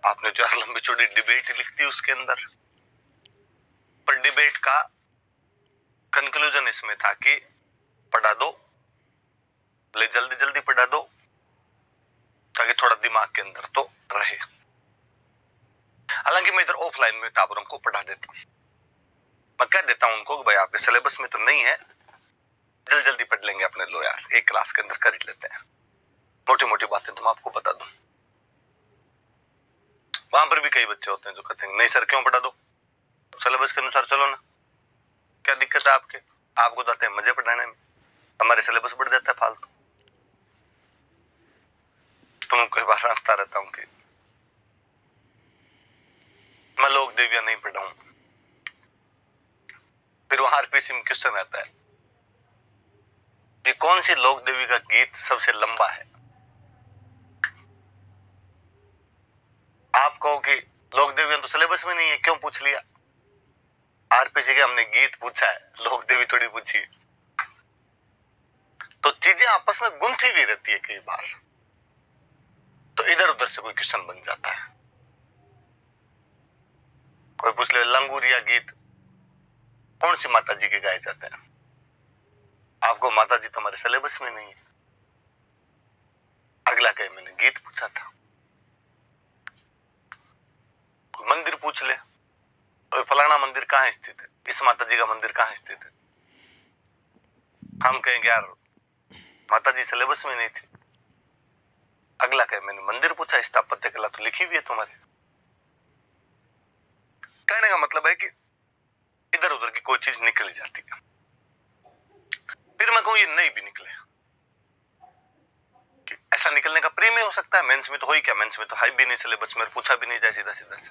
आपने जो लंबी चौड़ी डिबेट लिख दी उसके अंदर, पर डिबेट का कंक्लूजन इसमें था कि पढ़ा दो, ले जल्दी जल्दी पढ़ा दो ताकि थोड़ा दिमाग के अंदर तो रहे। हालांकि मैं इधर ऑफलाइन में टाबरों को पढ़ा देता हूं, मैं कह देता हूं उनको कि भाई आपके सिलेबस में तो नहीं है, जल्दी जल्दी पढ़ लेंगे अपने लो यार, एक क्लास के अंदर कर लेते हैं, मोटी मोटी बातें तो मैं आपको बता दूं। वहां पर भी कई बच्चे होते हैं जो कहते हैं नहीं सर क्यों पढ़ा दो, सिलेबस के अनुसार चलो ना, क्या दिक्कत है आपको तो आते हैं मजे पढ़ाने में, हमारे सिलेबस बढ़ जाता है फालतू। तुम कई बार हंसता रहता हूं कि मैं लोक देवियां नहीं पढ़ा हूं, फिर वहां आरपीसी में क्वेश्चन आता है कि कौन सी लोक देवी का गीत सबसे लंबा है। आप कहो कि लोक देवियां तो सिलेबस में नहीं है, क्यों पूछ लिया। आरपीसी के हमने गीत पूछा है, लोक देवी थोड़ी पूछी है। तो चीजें आपस में गुंथी भी रहती है कई बार, तो इधर उधर से कोई क्वेश्चन बन जाता है। कोई पूछ ले लंगूरिया गीत कौन सी माता जी के गाए जाते हैं, आपको माता जी तो हमारे सिलेबस में नहीं है। अगला कहे मैंने गीत पूछा था। कोई मंदिर पूछ ले, तो फलाना मंदिर कहाँ स्थित है, इस माता जी का मंदिर कहाँ स्थित है, हम कहेंगे यार माता जी सिलेबस में नहीं थी। अगला कहे मैंने मंदिर पूछा, स्थापत्य कला तो लिखी हुई है तुम्हारी। कहने का मतलब है कि इधर उधर की कोई चीज निकल जाती है। फिर मैं कहूं ये नहीं भी निकले, कि ऐसा निकलने का प्री में हो सकता है, मेंस में तो हो ही क्या, मेंस में तो है भी नहीं सिलेबस में, पूछा भी नहीं जाए सीधा सीधा से।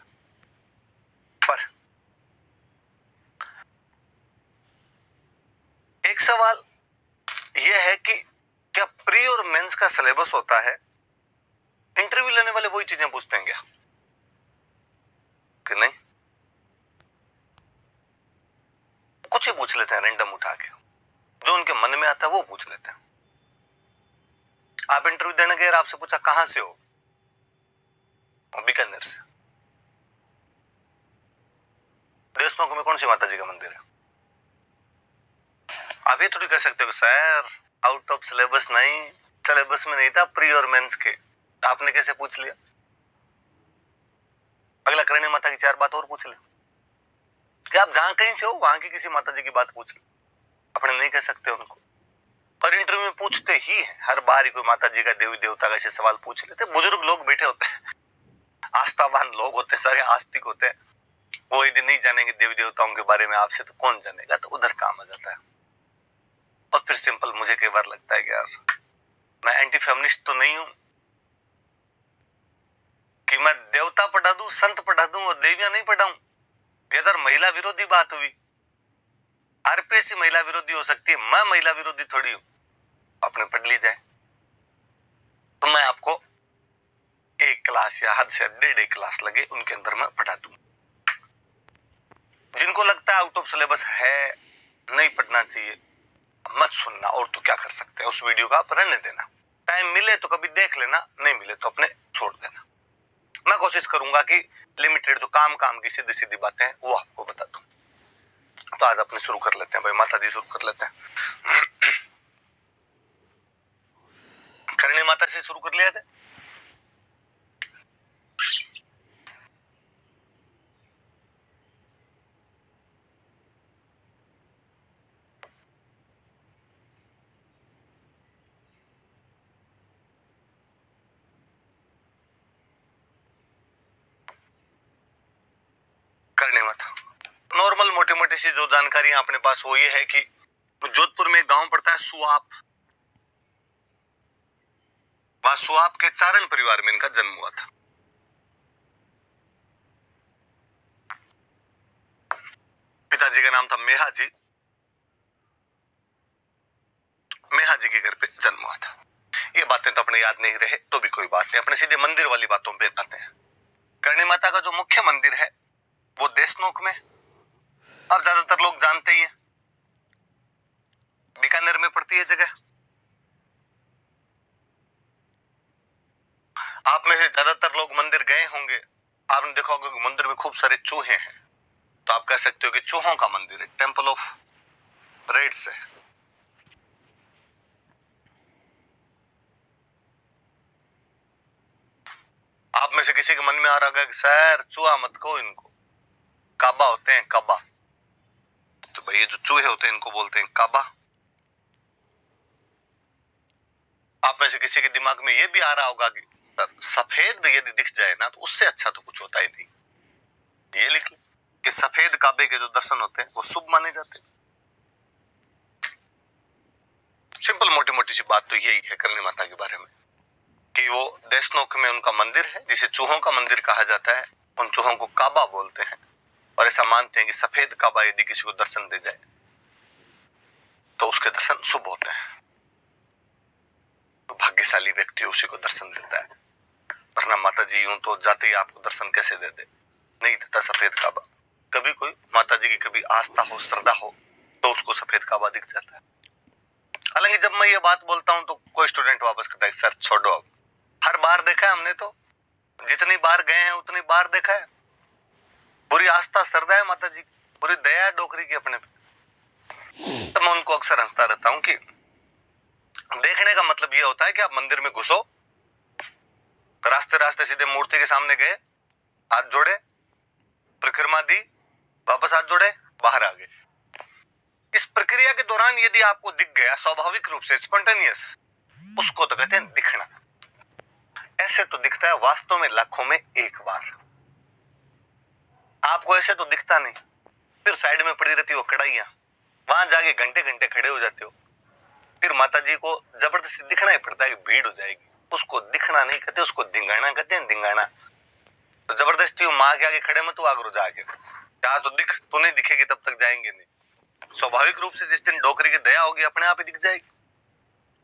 पर एक सवाल यह है कि क्या प्री और मेंस का सिलेबस होता है, इंटरव्यू लेने वाले वही चीजें पूछते हैं क्या कि नहीं, कुछ ही पूछ लेते हैं रैंडम उठा के, जो उनके मन में आता है वो पूछ लेते हैं। आप इंटरव्यू देने गए, आपसे पूछा कहां से हो, बीकानेर से। देशनोक में कौन सी माता जी का मंदिर है। आप ये थोड़ी कह सकते हो सर आउट ऑफ सिलेबस नहीं, सिलेबस में नहीं था प्री और मेंस के, आपने कैसे पूछ लिया। अगला करणी माता की 4 बात और पूछ ले, कि आप जहां कहीं से हो वहां की किसी माता जी की बात पूछ ले, अपने नहीं कह सकते उनको। पर इंटरव्यू में पूछते ही है, हर बार ही कोई माता जी का देवी देवता का ऐसे सवाल पूछ लेते। बुजुर्ग लोग बैठे होते हैं, आस्थावान लोग होते हैं, सारे आस्तिक होते हैं, वो यदि नहीं जानेंगे देवी देवताओं के बारे में आपसे तो कौन जानेगा, तो उधर काम आ जाता है। और फिर सिंपल मुझे कई बार लगता है कि यार मैं एंटी फेमिनिस्ट तो नहीं हूं कि मैं देवता पढ़ा दूं, संत पढ़ा दूं और देवियां नहीं पढ़ाऊं। इधर महिला विरोधी बात हुई, आरपीएससी महिला विरोधी हो सकती है, मैं महिला विरोधी थोड़ी हूं, अपने पढ़ ली जाए। तो मैं आपको 1 क्लास या हद से 1.5 क्लास लगे उनके अंदर मैं पढ़ा दूं। जिनको लगता है आउट ऑफ सिलेबस है, नहीं पढ़ना चाहिए, मत सुनना, और तो क्या कर सकते हैं, उस वीडियो का आप रहने देना। टाइम मिले तो कभी देख लेना, नहीं मिले तो अपने छोड़ देना। मैं कोशिश करूंगा कि लिमिटेड जो काम की सीधी सीधी बातें हैं वो आपको बता दूं। तो आज अपने शुरू कर लेते हैं भाई, माता जी शुरू कर लेते हैं। करणी माता से शुरू कर लिया था। करणी माता नॉर्मल मोटी मोटी सी जो जानकारी अपने पास वो ये है कि जोधपुर में एक गांव पड़ता है सुआप, वहां सुआप के चारण परिवार में इनका जन्म हुआ था। पिताजी का नाम था मेहा जी, मेहा जी के घर पे जन्म हुआ था। ये बातें तो अपने याद नहीं रहे तो भी कोई बात नहीं, अपने सीधे मंदिर वाली बातों पे आते हैं। करणी माता का जो मुख्य मंदिर है वो देशनोक में, अब ज्यादातर लोग जानते ही हैं, बीकानेर में पड़ती है जगह। आप में से ज्यादातर लोग मंदिर गए होंगे, आपने देखा होगा कि मंदिर में खूब सारे चूहे हैं, तो आप कह सकते हो कि चूहों का मंदिर है, टेम्पल ऑफ रेड्स है। आप में से किसी के मन में आ रहा होगा कि सर चूहा मत कहो, इनको काबा होते हैं, काबा। तो भाई ये जो चूहे होते हैं इनको बोलते हैं काबा। आप में से किसी के दिमाग में ये भी आ रहा होगा कि सफेद यदि दिख जाए ना तो उससे अच्छा तो कुछ होता ही नहीं। ये लिख ले कि सफेद काबे के जो दर्शन होते हैं वो शुभ माने जाते हैं। सिंपल मोटी मोटी सी बात तो यही है करणी माता के बारे में कि वो देशनोक में उनका मंदिर है जिसे चूहों का मंदिर कहा जाता है। उन चूहों को काबा बोलते हैं और ऐसा मानते हैं कि सफेद काबा यदि किसी को दर्शन दे जाए तो उसके दर्शन शुभ होते हैं। तो भाग्यशाली व्यक्ति उसी को दर्शन देता है, वरना माता जी यूं तो जाते ही आपको दर्शन कैसे दे दे, नहीं देता सफेद काबा। कभी कोई माता जी की कभी आस्था हो, श्रद्धा हो तो उसको सफेद काबा दिख जाता है। हालांकि जब मैं ये बात बोलता हूं तो कोई स्टूडेंट वापस कहता है सर छोड़ो, अब हर बार देखा है हमने, तो जितनी बार गए हैं उतनी बार देखा है। पूरी आस्था श्रद्धा है माता जी, पूरी दया है डोकरी की अपने पे। तो मैं उनको अक्सर हंसता रहता हूं कि देखने का मतलब ये होता है कि आप मंदिर में घुसो, रास्ते रास्ते सीधे मूर्ति के सामने गए, हाथ जोड़े, परिक्रमा दी, वापस हाथ जोड़े, बाहर आ गए। इस प्रक्रिया के दौरान यदि आपको दिख गया स्वाभाविक रूप से, स्पॉन्टेनियस, उसको तो कहते हैं दिखना। ऐसे तो दिखता है वास्तव में लाखों में एक बार, आपको ऐसे तो दिखता नहीं। फिर साइड में पड़ी रहती हो कढ़ाइयां, वहां जाके घंटे घंटे खड़े हो जाते हो। फिर माता जी को जबरदस्ती दिखना ही पड़ता है कि भीड़ हो जाएगी। उसको दिखना नहीं कहते, उसको धिंगाना कहते हैं, धिंगाना। तो जबरदस्ती माँ के आगे खड़े मत आगरो जाके, आज तो दिख, तो नहीं दिखेगी तब तक जाएंगे नहीं। स्वाभाविक रूप से जिस दिन डोकरी की दया होगी अपने आप ही दिख जाएगी।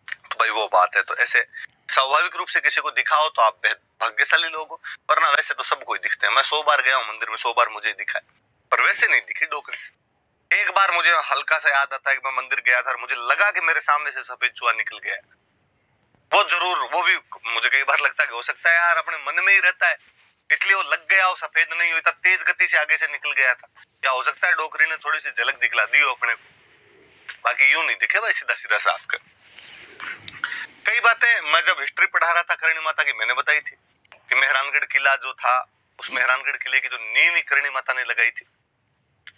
तो भाई वो बात है। तो ऐसे स्वाभाविक रूप से किसी को दिखाओ तो आप भाग्यशाली लोग हो, वरना वैसे तो सबको ही दिखते हैं। मैं 100 बार गया हूँ मंदिर में, 100 बार मुझे दिखा है, पर वैसे नहीं दिखी डोकरी। एक बार मुझे हल्का सा याद आता है कि मैं मंदिर गया था और मुझे लगा कि मेरे सामने से सफेद चूहा निकल गया। वो जरूर, वो भी मुझे कई बार लगता है कि हो सकता है यार अपने मन में ही रहता है, इसलिए वो लग गया, वो सफेद नहीं हुई था, तेज गति से आगे से निकल गया था। या हो सकता है डोकरी ने थोड़ी सी झलक दिखला दी हो अपने को, बाकी यूं नहीं दिखे भाई सीधा सीधा साफ कर। कई बातें मैं जब हिस्ट्री पढ़ा रहा था करणी माता की, मैंने बताई थी कि मेहरानगढ़ किला जो था, उस मेहरानगढ़ किले की जो नींव ही करणी माता ने लगाई थी।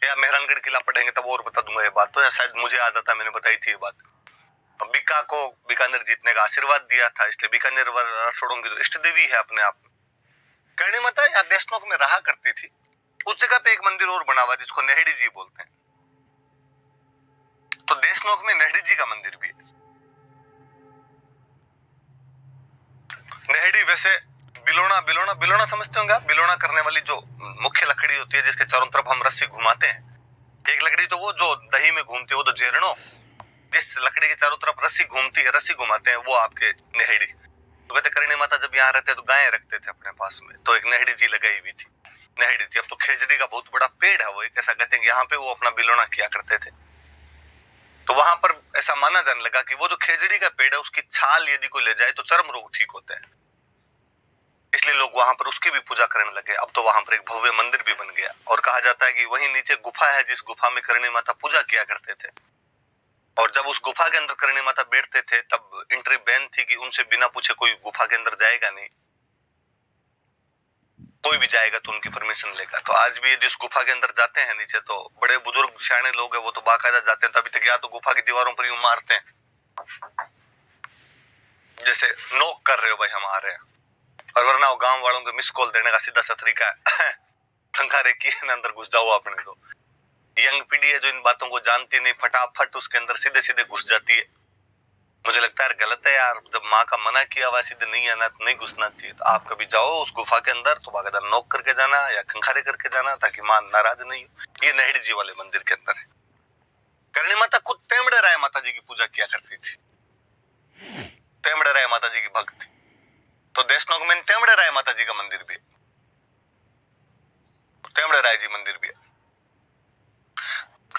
या मेहरानगढ़ किला पढ़ेंगे तब और बता दूंगा ये बात, तो या शायद मुझे याद आता, मैंने बताई थी ये बात। बीका को बीकानेर जीतने का आशीर्वाद दिया था, इसलिए बीकानेर राठौड़ों की तो इष्ट देवी है अपने आप में। करणी माता यहाँ देशनोक में रहा करती थी। उस जगह पे एक मंदिर और बना हुआ जिसको नेहड़ी जी बोलते हैं। तो देशनोक में नेहड़ी जी का मंदिर भी है। नेहड़ी वैसे बिलोना, बिलोना बिलोना समझते होंगे आप? बिलोना करने वाली जो मुख्य लकड़ी होती है जिसके चारों तरफ हम रस्सी घुमाते हैं। एक लकड़ी तो वो जो दही में घूमती है, वो तो जेरणो, जिस लकड़ी के चारों तरफ रस्सी घूमती है, रस्सी घुमाते हैं, वो आपके नेहड़ी। तो कहते करणी माता जब यहाँ रहते तो गायें रखते थे अपने पास में, तो एक नेहड़ी जी लगाई हुई थी, नेहड़ी थी। अब तो खेजड़ी का बहुत बड़ा पेड़ है वो, एक ऐसा कहते हैं यहाँ पे वो अपना बिलोना किया करते थे। तो वहां पर ऐसा माना जाने लगा कि वो जो खेजड़ी का पेड़ है उसकी छाल यदि कोई ले जाए तो चर्म रोग ठीक होते हैं, इसलिए लोग वहां पर उसकी भी पूजा करने लगे। अब तो वहां पर एक भव्य मंदिर भी बन गया और कहा जाता है कि वहीं नीचे गुफा है जिस गुफा में करणी माता पूजा किया करते थे। और जब उस गुफा के अंदर करणी माता बैठते थे तब एंट्री बैन थी कि उनसे बिना पूछे कोई गुफा के अंदर जाएगा नहीं, कोई भी जाएगा तो उनकी परमिशन लेगा। तो आज भी जिस गुफा के अंदर जाते हैं नीचे, तो बड़े बुजुर्ग सियाने लोग हैं वो तो बाकायदा जाते हैं, तभी तक या तो गुफा की दीवारों पर यूं मारते हैं जैसे नोक कर रहे हो भाई हम आ रहे हैं, और वरना वो गांव वालों को मिस कॉल देने का सीधा सा तरीका है खंखारे की अंदर घुस जाओ अपने। तो यंग पीढ़ी है जो इन बातों को जानती नहीं, फटाफट उसके अंदर सीधे सीधे घुस जाती है। मुझे लगता है गलत है यार, जब माँ का मना किया हुआ सीधे नहीं आना, नहीं घुसना चाहिए। तो आप कभी जाओ उस गुफा के अंदर तो बाकायदा नोक करके जाना या खंखारे करके जाना, ताकि माँ नाराज नहीं हो। ये नेहड़ी जी वाले मंदिर के अंदर है। करणी माता खुद टेमड़े राय माता जी की पूजा किया करती थी, टेमड़े राय माता जी की भक्त थी। तो देशनोक में टेमड़े राय माता जी का मंदिर भी है, टेमड़े राय जी मंदिर भी है।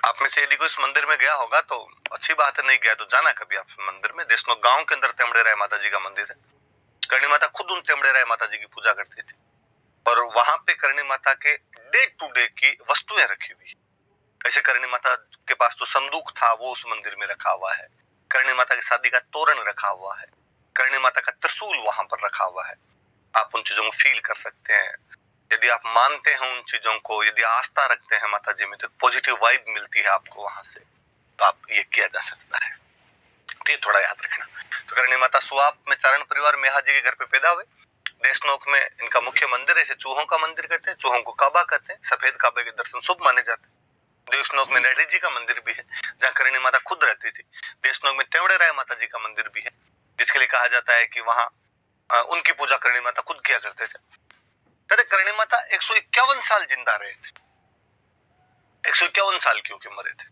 आप में से यदि कोई इस मंदिर में गया होगा तो अच्छी बात है, नहीं गया तो जाना कभी आप मंदिर में। देशनोक गांव के अंदर टेमड़े राय माता जी का मंदिर है। करणी माता खुद उन टेमड़े राय माता जी की पूजा करती थी और वहां पे माता के डे टू डे की वस्तुएं रखी हुई। ऐसे करणी माता के पास तो संदूक था, वो उस मंदिर में रखा हुआ है। करणी माता की शादी का तोरण रखा हुआ है। करणी माता का त्रिशूल वहां पर रखा हुआ है। आप उन चीजों को फील कर सकते हैं। यदि आप मानते हैं उन चीजों को, यदि आस्था रखते हैं माता जी में, तो पॉजिटिव वाइब मिलती है आपको वहां से, तो आप ये किया जा सकता है। तो ये थोड़ा याद रखना। तो करणी माता सुआप में चारण परिवार मेहा जी के घर पे पैदा हुए। देशनोक में इनका मुख्य मंदिर है, इसे चूहों का मंदिर कहते हैं। चूहों को काबा कहते हैं। सफेद काबे के दर्शन शुभ माने जाते हैं। देशनोक में नैडी जी का मंदिर भी है, जहाँ करणी माता खुद रहती थी। देशनोक में तेवड़े राय माता जी का मंदिर भी है, जिसके लिए कहा जाता है कि वहां उनकी पूजा करणी माता खुद किया करते थे। कहते करणी माता 151 साल जिंदा रहे थे। 151 साल की होकर मरे थे।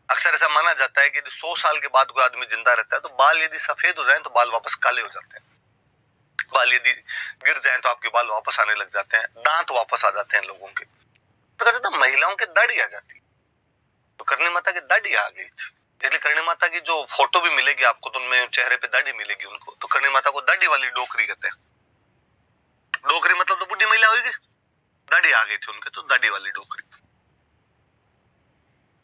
अक्सर ऐसा माना जाता है कि यदि 100 साल के बाद कोई आदमी जिंदा रहता है तो बाल यदि सफेद हो जाए तो बाल वापस काले हो जाते हैं। बाल यदि गिर जाए तो आपके बाल वापस आने लग जाते हैं। दांत वापस आ जाते हैं लोगों के। तो कहते थे महिलाओं की दाढ़ी आ जाती, तो करणी माता की दाढ़ी आ गई थी। इसलिए करणी माता की जो फोटो भी मिलेगी आपको, तो उनमें चेहरे पे दाढ़ी मिलेगी उनको। तो करणी माता को दाढ़ी वाली डोकरी कहते हैं। डोकरी मतलब तो बुढ़ी महिला होगी, दाढ़ी आ गई थी उनके, तो दाढ़ी वाली डोकरी।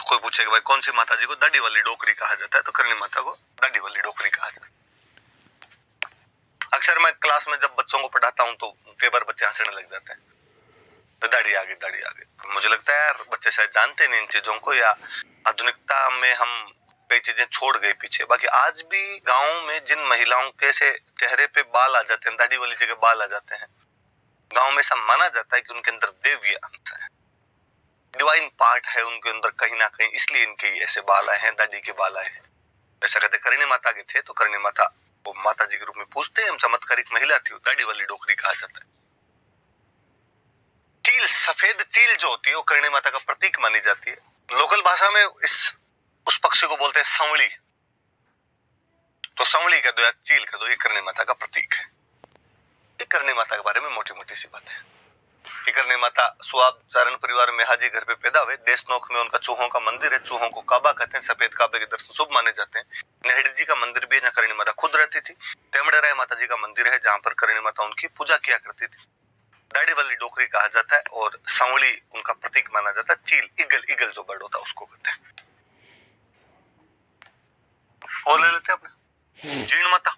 तो कोई पूछेगा भाई कौन सी माता जी को दाढ़ी वाली डोकरी कहा जाता है, तो करणी माता को दाढ़ी वाली डोकरी कहा जाता है। अक्सर मैं क्लास में जब बच्चों को पढ़ाता हूं तो कई बार बच्चे हंसने लग जाते हैं, तो दाढ़ी आ गई, दाढ़ी आ गई। मुझे लगता है यार बच्चे शायद जानते नहीं इन चीजों को, या आधुनिकता में हम कई चीजें छोड़ गए पीछे। बाकी आज भी गाँव में जिन महिलाओं के से चेहरे पे बाल आ जाते हैं, दाढ़ी वाली जगह बाल आ जाते हैं, गांव में ऐसा माना जाता है कि उनके अंदर देवीय अंश है, डिवाइन पार्ट है उनके अंदर कहीं ना कहीं, इसलिए इनके ऐसे बाल आए हैं, दाढ़ी के बाल आए हैं। ऐसा कहते करणी माता के थे, तो करणी माता वो माता जी के रूप में पूछते हैं। चमत्कारिक महिला थी, दाढ़ी वाली डोकरी कहा जाता है। चील, सफेद चील जो होती है वो करणी माता का प्रतीक मानी जाती है। लोकल भाषा में उस पक्षी को बोलते हैं सांवली। तो सांवली कह दो या चील कह दो, ये करणी माता का प्रतीक है। ये करणी माता के बारे में मोटी मोटी सी बात है कि करणी माता सुआब चारण परिवार में हाजी घर पे पैदा हुए। देशनोक में उनका चूहों का मंदिर है, चूहों को काबा कहते हैं। सफेद काबे के दर्शन शुभ माने जाते हैं। नेहड़ी जी का मंदिर भी है, जहाँ करणी माता खुद रहती थी। तेमड़े राय माता जी का मंदिर है, जहाँ पर करणी माता उनकी पूजा किया करती थी। दाढ़ी वाली डोकरी कहा जाता है, और सांवली उनका प्रतीक माना जाता है। चील, ईगल, ईगल जो बर्ड होता है उसको कहते हैं। और ले लेते हैं अपने जीण माता।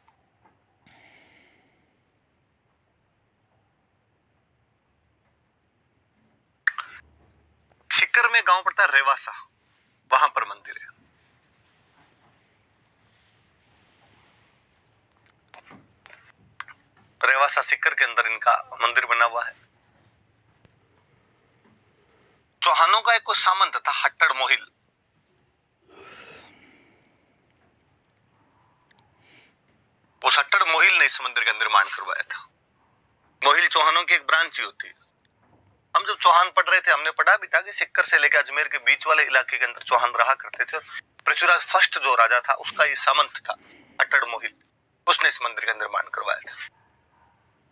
सिक्कर में गांव पड़ता है रेवासा, वहां पर मंदिर है। रेवासा सिक्कर के अंदर इनका मंदिर बना हुआ है। चौहानों का एक कोई सामंत था, हट्टड़ मोहिल। उस हट्टड़ मोहिल ने इस मंदिर का निर्माण करवाया था। मोहिल चौहानों की एक ब्रांच ही होती है। हम जब चौहान पढ़ रहे थे, हमने पढ़ा भी था कि सिक्कर से लेकर अजमेर के बीच वाले इलाके के अंदर चौहान रहा करते थे। पृथ्वीराज फर्स्ट जो राजा था उसका ये सामंत था, हट्टड़ मोहिल। उसने इस मंदिर का निर्माण करवाया था।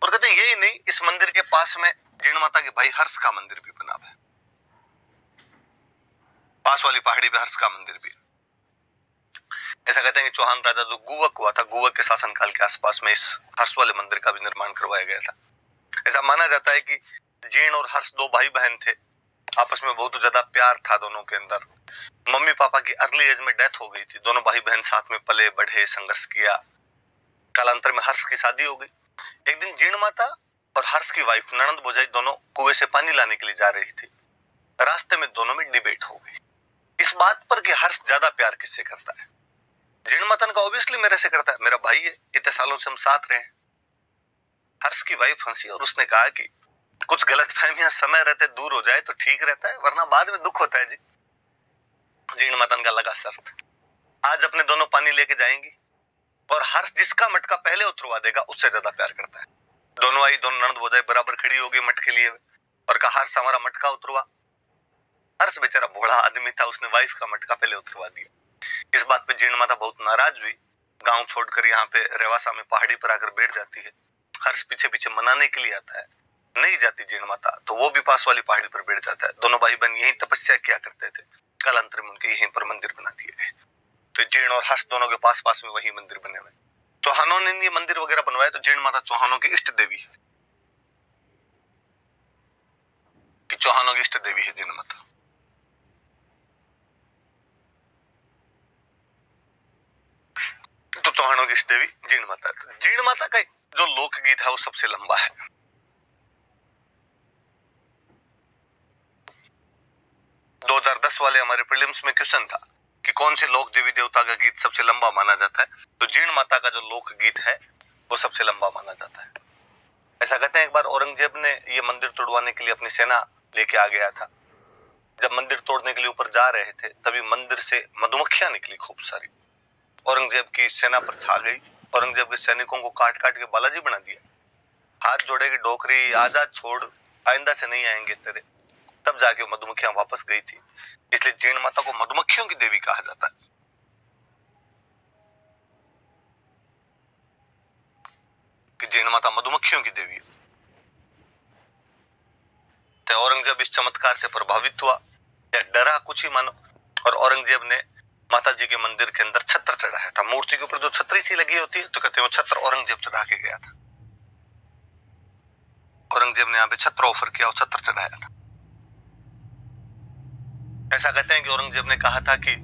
और कहते हैं यही नहीं, इस मंदिर के पास में जीण माता के भाई हर्ष का मंदिर भी बना हुआ है। पास वाली पहाड़ी पे हर्ष का मंदिर भी। ऐसा कहते हैं कि चौहान राजा जो गुवक हुआ था, गुवक के शासनकाल के आसपास में इस हर्ष वाले मंदिर का भी निर्माण करवाया गया था। ऐसा माना जाता है कि जीण और हर्ष दो भाई बहन थे, आपस में बहुत ज्यादा प्यार था दोनों के अंदर। मम्मी पापा की अर्ली एज में डेथ हो गई थी। दोनों भाई बहन साथ में पले बढ़े, संघर्ष किया। कालांतर में हर्ष की शादी हो गई। एक दिन जीण माता और हर्ष की वाइफ ननंद भौजाई दोनों कुएं से पानी लाने के लिए जा रही थी। रास्ते में दोनों में डिबेट हो गई इस बात पर कि हर्ष ज्यादा प्यार किससे करता है। जीण माता का ऑब्वियसली मेरे से करता है, मेरा भाई है, इतने सालों से हम साथ रहे हैं। हर्ष की वाइफ हंसी और उसने कहा कि कुछ गलतफहमियां समय रहते दूर हो जाए तो ठीक रहता है, वरना बाद में दुख होता है जी। जीण माता का लगा शर्त, आज अपने दोनों पानी लेके जाएंगी और हर्ष जिसका मटका पहले उतरवा देगा उससे ज्यादा प्यार करता है। दोनों आई, दोनों ननद भौजाई बराबर खड़ी हो गई मटके लिए और कहा हर्ष हमारा मटका उतरवा। हर्ष बेचारा भोला आदमी था, उसने वाइफ का मटका पहले उतरवा दिया। इस बात पे जीण माता बहुत नाराज हुई। गांव छोड़कर यहाँ पे रेवासा में पहाड़ी पर आकर बैठ जाती है। हर्ष पीछे पीछे मनाने के लिए आता है, नहीं जाती जीण माता, तो वो भी पास वाली पहाड़ी पर बैठ जाता है। दोनों भाई बहन यही तपस्या किया करते थे। कालांतर में उनके यहीं पर मंदिर बना दिए गए। तो जीण और हर्ष दोनों के पास पास में वही मंदिर बने हुए। चौहानों ने ये मंदिर वगैरह बनवाए, तो जीण माता चौहानों की इष्ट देवी है। चौहानों की इष्ट देवी है जीण माता। तो चौहानों की इष्ट देवी जीण माता है। जीण माता का जो लोकगीत है वो सबसे लंबा है। 2010 वाले हमारे प्रीलिम्स में क्वेश्चन था कि कौन से लोक देवी देवता का गीत सबसे लंबा माना जाता है, तो जीण माता का जो लोक गीत है वो सबसे लंबा माना जाता है। ऐसा कहते हैं एक बार औरंगजेब ने ये मंदिर तोड़वाने के लिए अपनी सेना लेके आ गया था। जब मंदिर तोड़ने के लिए ऊपर जा रहे थे तभी मंदिर से मधुमक्खियां निकली खूब सारी, औरंगजेब की सेना पर छा गई। औरंगजेब के सैनिकों को काट काट के बालाजी बना दिया। हाथ जोड़ेगी डोकरी, आजाद छोड़, आइंदा से नहीं आएंगे तेरे। तब जाके मधुमक्खियां वापस गई थी। इसलिए जीण माता को मधुमक्खियों की देवी कहा जाता है कि जीण माता मधुमक्खियों की देवी है। तो औरंगजेब इस चमत्कार से प्रभावित हुआ या डरा, कुछ ही मानो, और औरंगजेब ने माता जी के मंदिर के अंदर छत्र चढ़ाया था। मूर्ति के ऊपर जो छतरी सी लगी होती है तो कहते हैं वो छत्र औरंगजेब चढ़ा के गया था। औरंगजेब ने यहाँ पे छत्र ऑफर किया और छत्र चढ़ाया था। ऐसा कहते हैं कि औरंगजेब ने कहा था कि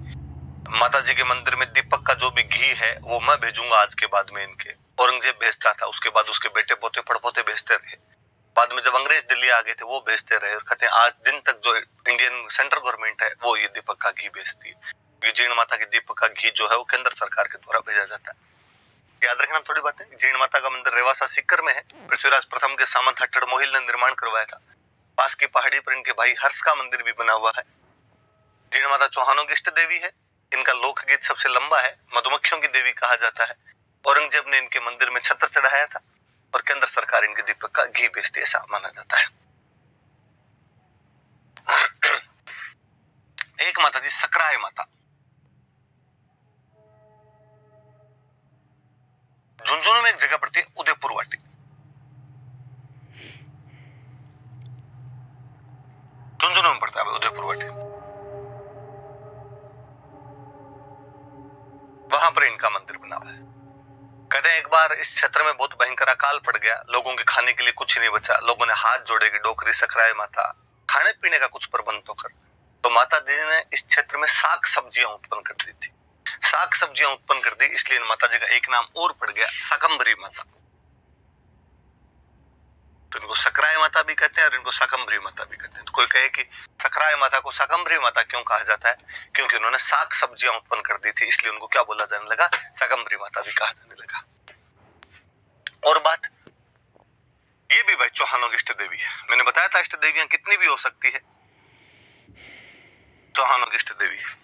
माता जी के मंदिर में दीपक का जो भी घी है वो मैं भेजूंगा आज के बाद में इनके। औरंगजेब भेजता था, उसके बाद उसके बेटे पोते पड़पोते भेजते रहे। बाद में जब अंग्रेज दिल्ली आ गए थे वो भेजते रहे, और कहते हैं आज दिन तक जो इंडियन सेंट्रल गवर्नमेंट है वो ये दीपक का घी भेजती है। ये जीण माता के दीपक का घी जो है वो केंद्र सरकार के द्वारा भेजा जाता है। याद रखना थोड़ी बात है। जीण माता का मंदिर रेवासा सीकर में है। पृथ्वीराज प्रथम के सामंत हट्टड़ मोहिल ने निर्माण करवाया था। पास की पहाड़ी पर इनके भाई हर्ष का मंदिर भी बना हुआ है। जीण माता चौहानों की इष्ट देवी है। इनका लोकगीत सबसे लंबा है। मधुमक्खियों की देवी कहा जाता है। औरंगजेब ने इनके मंदिर में छत्र चढ़ाया था और केंद्र सरकार इनके दीपक का घी बेचती है, ऐसा माना जाता है। एक माता जी सकराय माता, झुंझुनू में एक जगह पड़ती है उदयपुर वाटी। झुंझुनू में पड़ता है उदयपुर वाटी। वहां पर इनका मंदिर बना हुआ है। कहते हैं एक बार इस क्षेत्र में बहुत भयंकर अकाल पड़ गया, लोगों के खाने के लिए कुछ नहीं बचा। लोगों ने हाथ जोड़े कि डोकरी सकराय माता, खाने पीने का कुछ प्रबंध तो कर। तो माता जी ने इस क्षेत्र में साग सब्जियां उत्पन्न कर दी थी। साग सब्जियां उत्पन्न कर दी, इसलिए इन माता जी का एक नाम और पड़ गया, शाकंभरी माता। तो इनको सकराय माता भी कहते हैं और इनको शाकंभरी माता भी कहते हैं। तो कोई कहे कि सकराय माता को शाकंभरी माता क्यों कहा जाता है, क्योंकि उन्होंने साग सब्जियां उत्पन्न कर दी थी, इसलिए उनको क्या बोला जाने लगा, शाकंभरी माता भी कहा जाने लगा। और बात ये भी भाई चौहानों की इष्ट देवी है। मैंने बताया था इष्ट देवियां कितनी भी हो सकती है, चौहानों की इष्ट देवी है।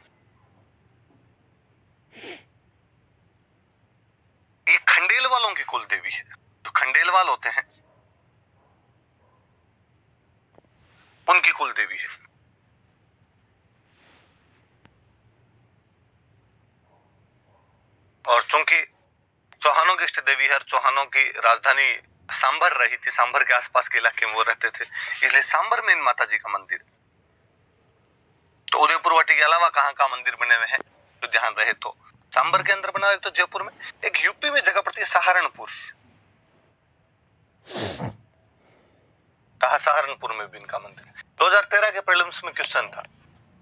ये खंडेल वालों की कुल देवी है। जो खंडेलवाल होते हैं उनकी कुल देवी है। और चूंकि चौहानों की इष्ट देवी है और चौहानों की राजधानी सांभर रही थी, सांभर के आसपास के इलाके में वो रहते थे, इसलिए सांभर में इन माता जी का मंदिर। तो उदयपुर वाटी के अलावा कहाँ कहाँ मंदिर बने हुए हैं तो ध्यान रहे तो सांभर के अंदर बना है, तो जयपुर में। एक यूपी में जगह पड़ती है सहारनपुर। कहा सहारनपुर में भी इनका मंदिर। 2013 के प्रीलिम्स में क्वेश्चन था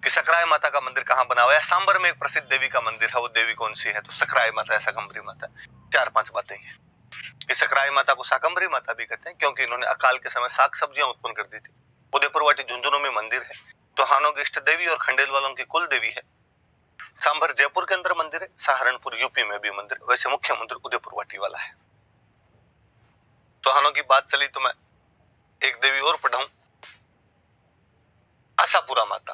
कि सकराय माता का मंदिर कहाँ बना हुआ है। सांभर में एक प्रसिद्ध देवी का मंदिर है, वो देवी कौन सी है, तो सकराय माता है, शाकंभरी माता है। 4-5 बातें हैं। इस सकराय माता को शाकंभरी माता भी कहते हैं क्योंकि इन्होंने अकाल के समय साग सब्जियां उत्पन्न कर दी थी। उदयपुर वाटी झुंझुनू में मंदिर है। चौहानों की इष्ट देवी और खंडेल वालों की कुल देवी है। सांभर जयपुर के अंदर मंदिर है, सहारनपुर यूपी में भी मंदिर। वैसे मुख्य मंदिर उदयपुर वाटी वाला है। चौहानों की बात चली तो मैं एक देवी और पढ़ाऊं, आशापुरा माता।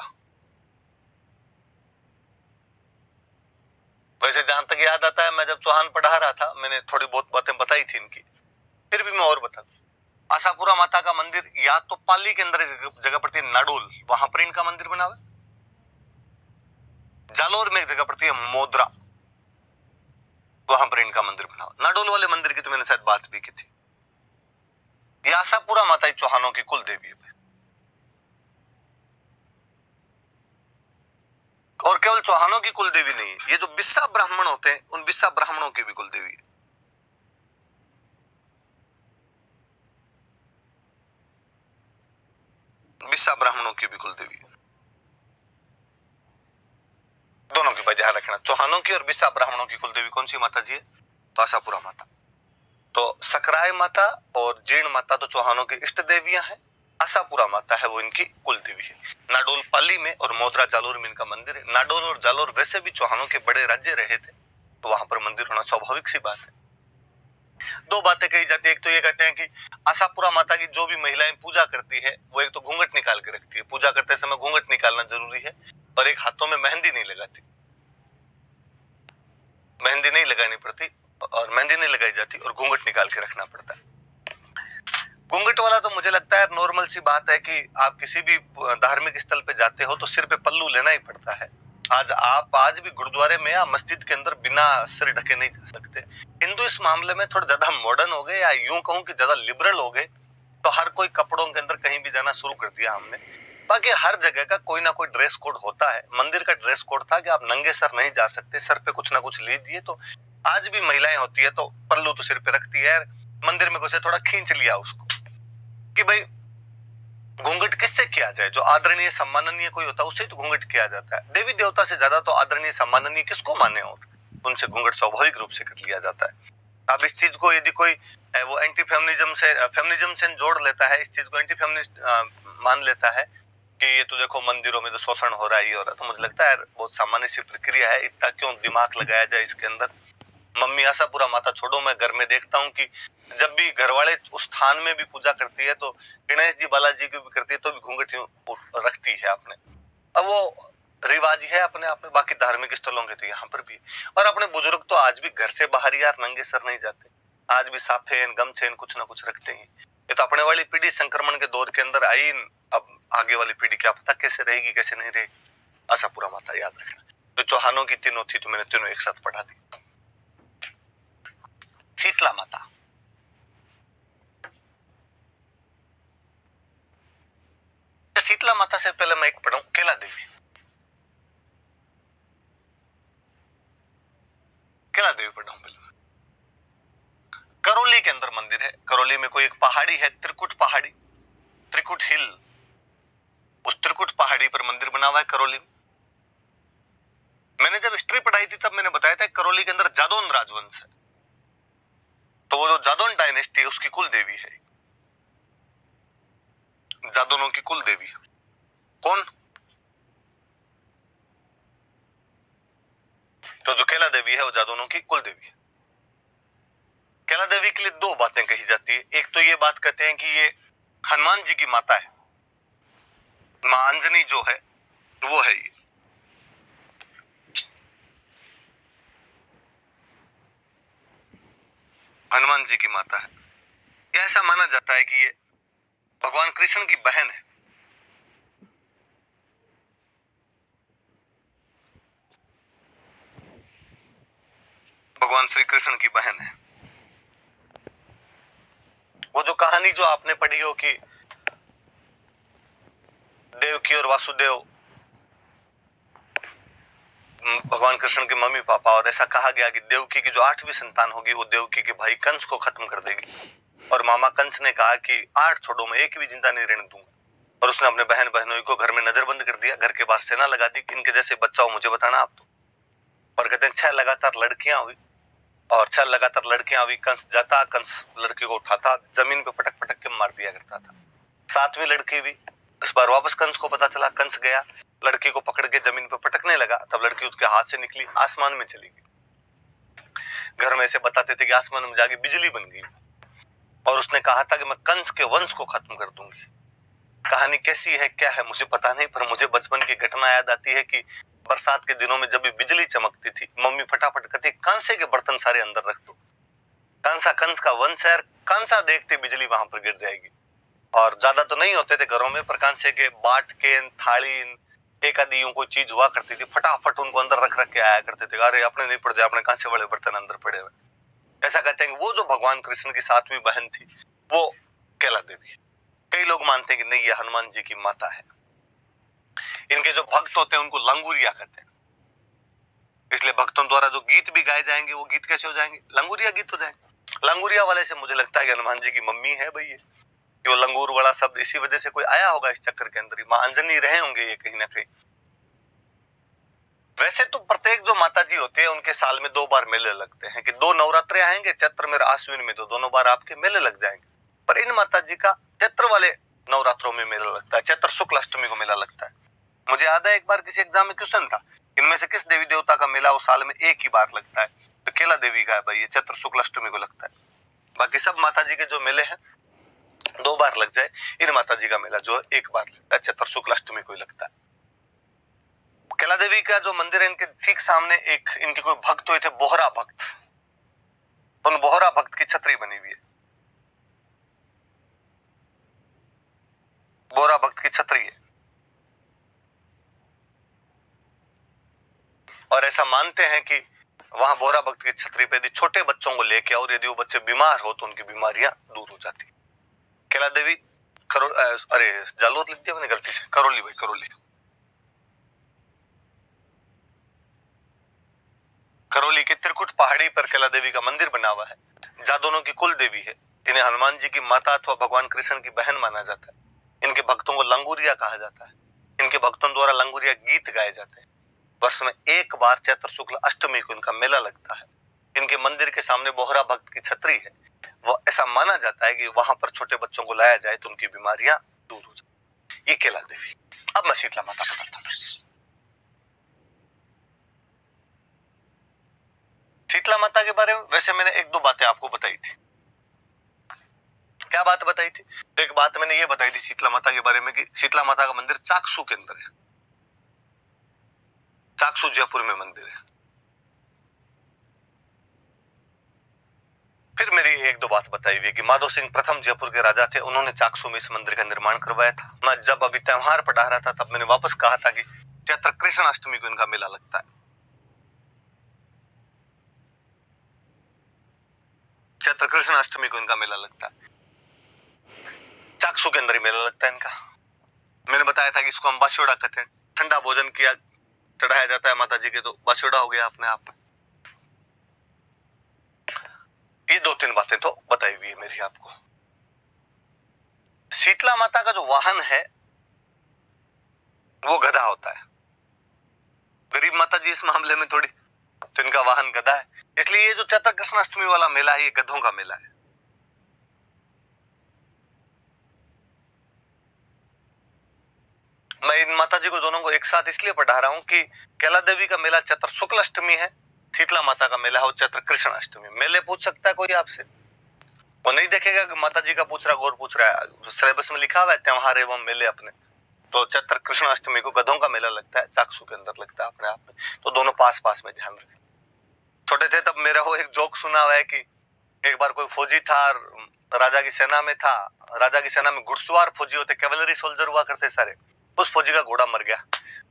वैसे जहां तक याद आता है, मैं जब चौहान पढ़ा रहा था मैंने थोड़ी बहुत बातें बताई थी इनकी, फिर भी मैं और बता दूं। आशापुरा माता का मंदिर या तो पाली के अंदर जगह पड़ती है नाडोल, वहां पर इनका मंदिर बना हुआ है। जालोर में एक जगह पड़ती है मोदरा, वहां पर इनका मंदिर बना हुआ। नाडोल वाले मंदिर की तो मैंने शायद बात भी की थी। ये आशापुरा माता ही चौहानों की कुल देवी है। और केवल चौहानों की कुल देवी नहीं है, ये जो बिस्सा ब्राह्मण होते हैं उन बिस्सा ब्राह्मणों की भी कुल देवी है। बिस्सा ब्राह्मणों की भी कुल देवी है। दोनों की ध्यान रखना, चौहानों की और बिस्सा ब्राह्मणों की कुल देवी कौन सी माता जी है? तो आशापुरा माता। तो सकराय माता और जीर्ण माता तो चौहानों की इष्ट देवियां हैं। आशापुरा माता है वो इनकी कुल देवी है। नाडोल पाली में और मोदरा जालोर में इनका मंदिर है। नाडोल और जालोर वैसे भी चौहानों के बड़े राज्य रहे थे, तो वहां पर मंदिर होना स्वाभाविक सी बात है। दो बातें कही जाती है, एक तो ये कहते हैं कि आशापुरा माता की जो भी महिलाएं पूजा करती है वो एक तो घूंघट निकाल के रखती है, पूजा करते समय घूंघट निकालना जरूरी है, और एक हाथों में मेहंदी नहीं लगाती, मेहंदी नहीं लगानी पड़ती और मेहंदी नहीं लगाई जाती और घूंघट निकाल के रखना पड़ता है। घूंघट वाला तो मुझे लगता है नॉर्मल सी बात है कि आप किसी भी धार्मिक स्थल पे जाते हो तो सिर पे पल्लू लेना ही पड़ता है। आज भी गुरुद्वारे में या मस्जिद के अंदर बिना सिर ढके नहीं जा सकते। हिंदू इस मामले में थोड़ा ज्यादा मॉडर्न हो गए, या यूं कहूं कि ज्यादा लिबरल हो गए, तो हर कोई कपड़ों के अंदर कहीं भी जाना शुरू कर दिया हमने। बाकी हर जगह का कोई ना कोई ड्रेस कोड होता है। मंदिर का ड्रेस कोड था कि आप नंगे सर नहीं जा सकते, सर पे कुछ ना कुछ लीजिए। तो आज भी महिलाएं होती है तो पल्लू तो सिर पे रखती है। मंदिर में घुसे थोड़ा खींच लिया उसको कि भाई घूंघट किससे किया जाए, जो आदरणीय सम्माननीय कोई होता है उससे तो घूंघट किया जाता है। देवी देवता से ज्यादा तो आदरणीय सम्माननीय किसको माने, और उनसे घूंघट स्वाभाविक रूप से कर लिया जाता है। अब इस चीज को यदि कोई वो एंटी फेमिनिज्म से जोड़ लेता है, इस चीज को एंटी फेमिनिस्ट मान लेता है कि ये तो देखो मंदिरों में तो शोषण हो रहा है, ये हो रहा है, तो मुझे लगता है बहुत सामान्य सी प्रक्रिया है, इतना क्यों दिमाग लगाया जाए इसके अंदर। मम्मी आशापुरा माता छोड़ो, मैं घर में देखता हूँ कि जब भी घर वाले उस स्थान में भी पूजा करती है तो गणेश जी बालाजी की भी करती है तो भी घूंघट रखती है अपने। अब वो रिवाज है अपने आप में, बाकी धार्मिक स्थलों के तो यहाँ पर भी। और अपने बुजुर्ग तो आज भी घर से बाहर यार नंगे सर नहीं जाते, आज भी साफेन गमछेन कुछ ना कुछ रखते हैं। ये तो अपने वाली पीढ़ी संक्रमण के दौर के अंदर आई, अब आगे वाली पीढ़ी क्या पता कैसे रहेगी कैसे नहीं रहेगी। आशापुरा माता याद रखना। तो चौहानों की तीनों थी तो मैंने तीनों एक साथ पढ़ा दी। शीतला माता, शीतला माता से पहले मैं एक पढ़ूं केला देवी। केला देवी पढ़ूं पहले। करौली के अंदर मंदिर है। करौली में कोई एक पहाड़ी है, त्रिकुट पहाड़ी, त्रिकुट हिल, उस त्रिकुट पहाड़ी पर मंदिर बना हुआ है करौली में। मैंने जब हिस्ट्री पढ़ाई थी तब मैंने बताया था करौली के अंदर जादौन राजवंश है, तो वो जो जादौन डायनेस्टी है उसकी कुल देवी है, जादौनों की कुल देवी है कौन? तो जो केला देवी है वो जादौनों की कुल देवी है। केला देवी के लिए दो बातें कही जाती है। एक तो ये बात कहते हैं कि ये हनुमान जी की माता है, मां अंजनी जो है वो है ये। हनुमान जी की माता है। यह ऐसा माना जाता है कि ये भगवान कृष्ण की बहन है। भगवान श्री कृष्ण की बहन है। वो जो कहानी जो आपने पढ़ी हो कि देवकी और वासुदेव भगवान कृष्ण के मम्मी पापा, और ऐसा कहा गया कि देवकी की जो 8वीं संतान होगी वो देवकी के भाई कंस को खत्म कर देगी, और मामा कंस ने कहा कि 8 छोड़ो मैं एक भी जिंदा नहीं रहने दूंगा, और उसने अपने बहन बहनों को घर में नजरबंद कर दिया, घर के बाहर सेना लगा दी कि इनके जैसे बच्चा हो मुझे बताना आप तो। और कहते हैं 6 लगातार लड़कियां हुई, और 6 लगातार लड़कियां हुई। कंस जाता, कंस लड़की को उठाता, जमीन पे पटक पटक के मार दिया करता था। 7वीं लड़की हुई, इस बार वापस कंस को पता चला, कंस गया लड़की को पकड़ के जमीन पे पटकने लगा, तब लड़की उसके हाथ से निकली, आसमान में चली गई। घर में से बताते थे कि आसमान में जाके बिजली बन गई, और उसने कहा था कि मैं कंस के वंश को खत्म कर दूंगी। कहानी कैसी है क्या है मुझे पता नहीं, पर मुझे बचपन की घटना याद आती है कि बरसात के दिनों में जब भी बिजली चमकती थी मम्मी फटाफट कहती कांसे के बर्तन सारे अंदर रख दो, कांसा कंस का वंश है, कांसा देखते बिजली वहां पर गिर जाएगी। और ज्यादा तो नहीं होते थे घरों में, पर कांसे के बाट के थाली एक आदि यूं कोई चीज हुआ करती थी, फटाफट उनको अंदर रख रख के आया करते थे, अरे अपने नहीं पड़ जाए, अपने कांसे वाले बर्तन अंदर पड़े हुए। ऐसा कहते हैं कि वो जो भगवान कृष्ण की 7वीं बहन थी वो केला देवी है। कई लोग मानते हैं कि नहीं ये हनुमान जी की माता है। इनके जो भक्त होते हैं उनको लंगूरिया कहते हैं, इसलिए भक्तों द्वारा जो गीत भी गाए जाएंगे वो गीत कैसे हो जाएंगे? लंगूरिया गीत हो जाएंगे। लंगूरिया वाले से मुझे लगता है कि हनुमान जी की मम्मी है भाई ये। कि वो लंगूर वाला शब्द इसी वजह से कोई आया होगा इस चक्कर के अंदर ही, मां अंजनी रहे होंगे ये कहीं ना कहीं। वैसे तो प्रत्येक जो माता जी होते हैं उनके साल में 2 बार मेले लगते हैं, कि 2 नवरात्रे आएंगे चैत्र में आश्विन में, तो दोनों बार आपके मेले लग जाएंगे। पर इन माता जी का चैत्र वाले नवरात्रों में मेला लगता है, चैत्र शुक्ल अष्टमी को मेला लगता है। मुझे याद है एक बार किसी एग्जाम में क्वेश्चन था, इनमें से किस देवी देवता का मेला वो साल में एक ही बार लगता है, तो केला देवी का है भाई, ये चैत्र शुक्ल अष्टमी को लगता है। बाकी सब माता जी के जो मेले हैं 2 बार लग जाए, इन माता जी का मेला जो है 1 बार लगता है, चैत्र शुक्ल अष्टमी को ही लगता है। केला देवी का जो मंदिर है इनके ठीक सामने एक इनके कोई भक्त हुए थे, बोहरा भक्त, उन बोहरा भक्त की छतरी बनी हुई है, बोहरा भक्त की छतरी है। और ऐसा मानते हैं कि वहां बोहरा भक्त की छतरी पे यदि छोटे बच्चों को लेके आओ और यदि वो बच्चे बीमार हो तो उनकी बीमारियां दूर हो जाती। केला देवी अरे जालोर लिख दिया मैंने गलती से, करौली भाई, करौली। करौली की त्रिकुट पहाड़ी पर केला देवी का मंदिर बना हुआ है। जादूनों की कुल देवी है, इन्हें हनुमान जी की माता अथवा भगवान कृष्ण की बहन माना जाता है। इनके भक्तों को लंगूरिया कहा जाता है, इनके भक्तों द्वारा लंगूरिया गीत गाए जाते हैं। वर्ष में 1 बार चैत्र शुक्ल अष्टमी को इनका मेला लगता है। इनके मंदिर के सामने बोहरा भक्त की छतरी है, वो ऐसा माना जाता है कि वहां पर छोटे बच्चों को लाया जाए तो उनकी बीमारियां दूर हो जाए। ये केला देवी। अब मैं शीतला माता बताता हूं। शीतला माता के बारे में वैसे मैंने 1-2 बातें आपको बताई थी। क्या बात बताई थी? तो एक बात मैंने ये बताई थी शीतला माता के बारे में कि शीतला माता का मंदिर चाकसू के अंदर है, चाकसू जयपुर में मंदिर है। फिर मेरी 1-2 बात बताई हुई कि माधो सिंह प्रथम जयपुर के राजा थे, उन्होंने चाकसू में इस मंदिर का निर्माण करवाया था। मैं जब अभी त्योहार पढ़ा रहा था तब मैंने वापस कहा था कि चैत्र कृष्ण अष्टमी को इनका मेला लगता है, चैत्र कृष्ण अष्टमी को इनका मेला लगता है, चाकसू के अंदर ही मेला लगता है इनका। मैंने बताया था कि इसको हम बास्योड़ा कहते हैं, ठंडा भोजन किया चढ़ाया जाता है माता जी के, तो बास्योड़ा हो गया अपने आप में। ये 2-3 बातें तो बताई हुई है मेरी आपको। शीतला माता का जो वाहन है वो गधा होता है। गरीब माता जी इस मामले में थोड़ी, तो इनका वाहन गधा है, इसलिए ये जो चैत्र कृष्णाष्टमी वाला मेला है ये गधों का मेला है। मैं इन माता जी को दोनों को एक साथ इसलिए पढ़ा रहा हूं कि केला देवी का मेला चैत्र शुक्ल अष्टमी है, शीतला माता का मेला हो चैत्र कृष्ण अष्टमी। मेले पूछ सकता है कोई आपसे, वो नहीं देखेगा कि माता जी का पूछ रहा गौर पूछ रहा है। सिलेबस में लिखा हुआ है त्योहार एवं मेले अपने, तो चैत्र कृष्ण अष्टमी को गधों का मेला लगता है, चाकसू के अंदर लगता है अपने आप में, तो दोनों पास पास में, ध्यान रखें। छोटे थे तब मेरा वो एक जोक सुना हुआ है कि एक बार कोई फौजी था, राजा की सेना में था, राजा की सेना में घुड़सवार फौजी होते, कैवलरी सोल्जर हुआ करते सारे। उस फौजी का घोड़ा मर गया,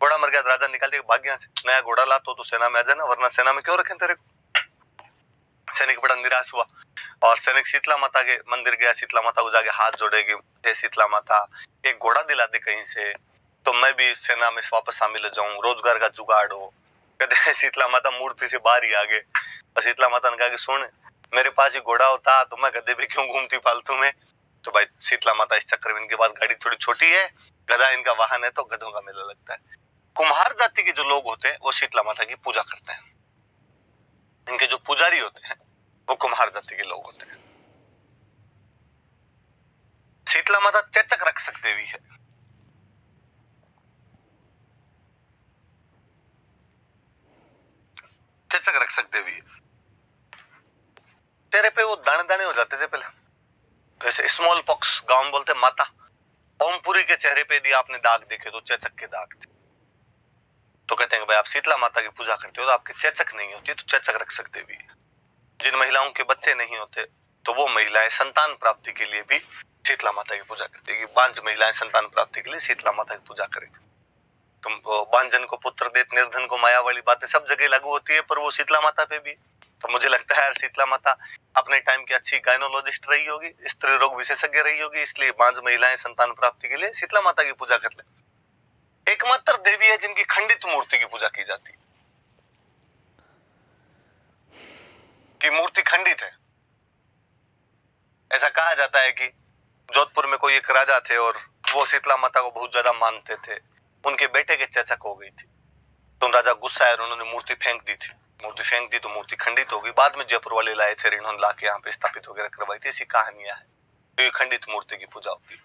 घोड़ा मर गया, राजा निकाल के भाग गया, नया घोड़ा ला तो सेना में आ जाना, वरना सेना में क्यों रखें तेरे को। सैनिक बड़ा निराश हुआ और सैनिक शीतला माता के मंदिर गया, शीतला माता को जाके हाथ जोड़ेगी, हे शीतला माता एक घोड़ा दिला दे कहीं से, तो मैं भी सेना में वापस शामिल हो जाऊं, रोजगार का जुगाड़ हो। कहते शीतला माता मूर्ति से बाहर ही आ गए, और शीतला माता ने कहा कि सुन, मेरे पास ही घोड़ा होता तो मैं गधे पे क्यों घूमती फालतू में। तो भाई शीतला माता इस चक्कर में, इनके पास गाड़ी थोड़ी छोटी है, गधा इनका वाहन है, तो गधों का मेला लगता है। कुम्हार जाति के जो लोग होते हैं वो शीतला माता की पूजा करते हैं, इनके जो पुजारी होते हैं वो कुम्हार जाति के लोग होते हैं। शीतला माता चेचक रक्षक देवी है। चेचक रक्षक देवी है। चेहरे पे वो दाने दाने हो जाते थे पहले, जैसे स्मॉल पॉक्स गांव में बोलते माता। ओमपुरी के चेहरे पे यदि आपने दाग देखे तो चेचक के दाग थे, तो कहते हैं भाई आप शीतला माता की पूजा करते हो तो आपकी चेचक नहीं होती, तो चेचक रक्षक देवी है। जिन महिलाओं के बच्चे नहीं होते तो वो महिलाएं संतान प्राप्ति के लिए भी शीतला माता की पूजा करती है, कि बांझ महिलाएं संतान प्राप्ति के लिए शीतला माता की पूजा करें। तुम बांझन को पुत्र देत, निर्धन को माया वाली बातें सब जगह लागू होती है, पर वो शीतला माता पे भी। तो मुझे लगता है यार शीतला माता अपने टाइम की अच्छी गायनोलॉजिस्ट रही होगी, स्त्री रोग विशेषज्ञ रही होगी, इसलिए बांझ महिलाएं संतान प्राप्ति के लिए शीतला माता की पूजा कर ले। एकमात्र देवी है जिनकी खंडित मूर्ति की पूजा की जाती है, कि मूर्ति खंडित है। ऐसा कहा जाता है कि जोधपुर में कोई एक राजा थे और वो शीतला माता को बहुत ज्यादा मानते थे। उनके बेटे के चचक हो गई थी, तो राजा गुस्सा आया और उन्होंने मूर्ति फेंक दी थी। मूर्ति फेंक दी तो मूर्ति खंडित हो गई। बाद में जयपुर वाले लाए थे, इन्होंने लाके यहाँ पे स्थापित वगैरह करवाई थी। ऐसी कहानियां है। तो ये खंडित मूर्ति की पूजा होती है।